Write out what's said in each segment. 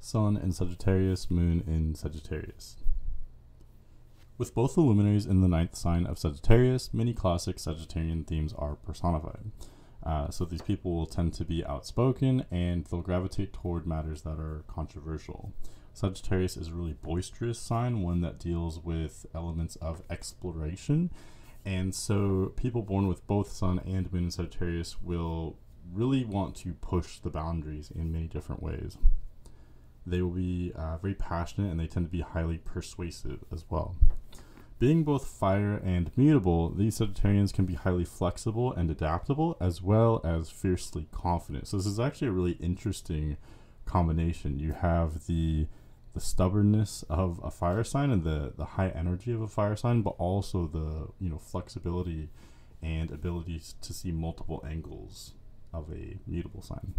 Sun in Sagittarius, Moon in Sagittarius. With both the luminaries in the ninth sign of Sagittarius, many classic Sagittarian themes are personified. So these people will tend to be outspoken and they'll gravitate toward matters that are controversial. Sagittarius is a really boisterous sign, one that deals with elements of exploration. And so people born with both Sun and Moon in Sagittarius will really want to push the boundaries in many different ways. They will be very passionate and they tend to be highly persuasive as well. Being both fire and mutable, these Sagittarians can be highly flexible and adaptable as well as fiercely confident. So this is actually a really interesting combination. You have the stubbornness of a fire sign and the high energy of a fire sign, but also the flexibility and ability to see multiple angles of a mutable sign.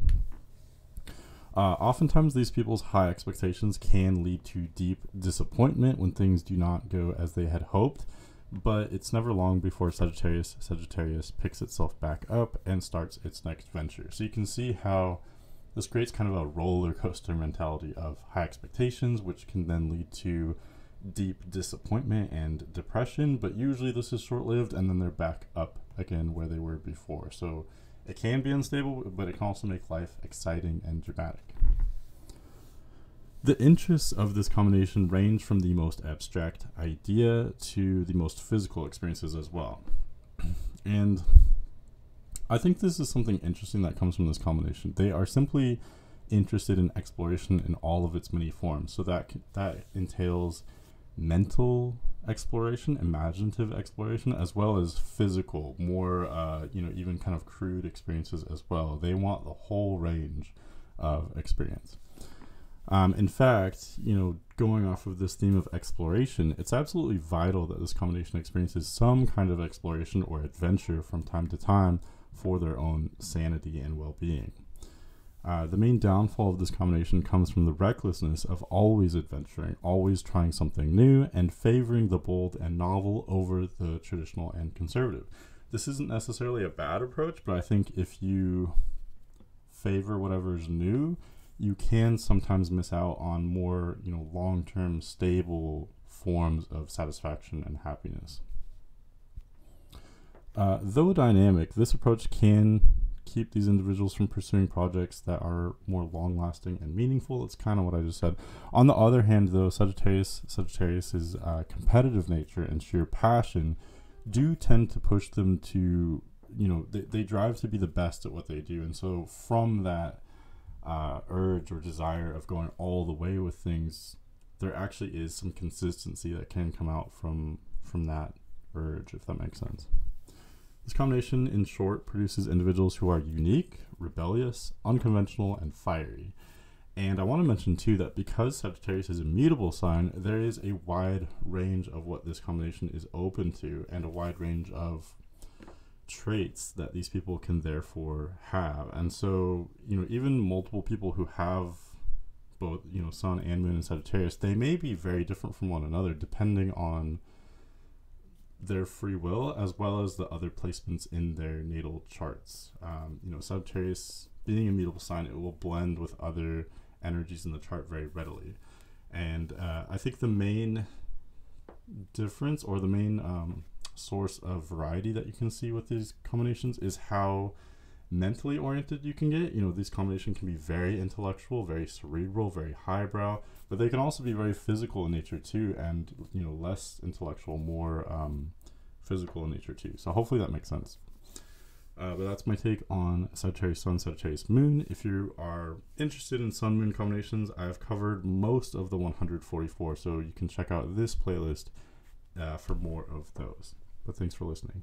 Oftentimes these people's high expectations can lead to deep disappointment when things do not go as they had hoped, but it's never long before Sagittarius picks itself back up and starts its next venture. So you can see how this creates kind of a roller coaster mentality of high expectations, which can then lead to deep disappointment and depression, but usually this is short-lived and then they're back up again where they were before. So it can be unstable, but it can also make life exciting and dramatic. The interests of this combination range from the most abstract idea to the most physical experiences as well. And I think this is something interesting that comes from this combination. They are simply interested in exploration in all of its many forms. So that entails mental exploration, imaginative exploration, as well as physical, more even kind of crude experiences as well. They want the whole range of experience. In fact, going off of this theme of exploration, it's absolutely vital that this combination experiences some kind of exploration or adventure from time to time for their own sanity and well-being. The main downfall of this combination comes from the recklessness of always adventuring, always trying something new, and favoring the bold and novel over the traditional and conservative. This isn't necessarily a bad approach, but I think if you favor whatever's new, you can sometimes miss out on more, long-term stable forms of satisfaction and happiness. Though dynamic, this approach can keep these individuals from pursuing projects that are more long-lasting and meaningful. It's kind of what I just said. On the other hand, though, Sagittarius's competitive nature and sheer passion do tend to push them to, they drive to be the best at what they do. And so from that urge or desire of going all the way with things, there actually is some consistency that can come out from that urge, if that makes sense. This combination, in short, produces individuals who are unique, rebellious, unconventional, and fiery. And I want to mention, too, that because Sagittarius is a mutable sign, there is a wide range of what this combination is open to and a wide range of traits that these people can therefore have. And so, even multiple people who have both, Sun and Moon in Sagittarius, they may be very different from one another depending on their free will as well as the other placements in their natal charts. Sagittarius being a mutable sign, it will blend with other energies in the chart very readily. And I think the main difference or the main source of variety that you can see with these combinations is how mentally oriented you can get. These combinations can be very intellectual, very cerebral, very highbrow, but they can also be very physical in nature too, and less intellectual, more physical in nature too. So hopefully that makes sense. But that's my take on Sagittarius Sun, Sagittarius Moon. If you are interested in Sun Moon combinations, I've covered most of the 144, so you can check out this playlist for more of those. But thanks for listening.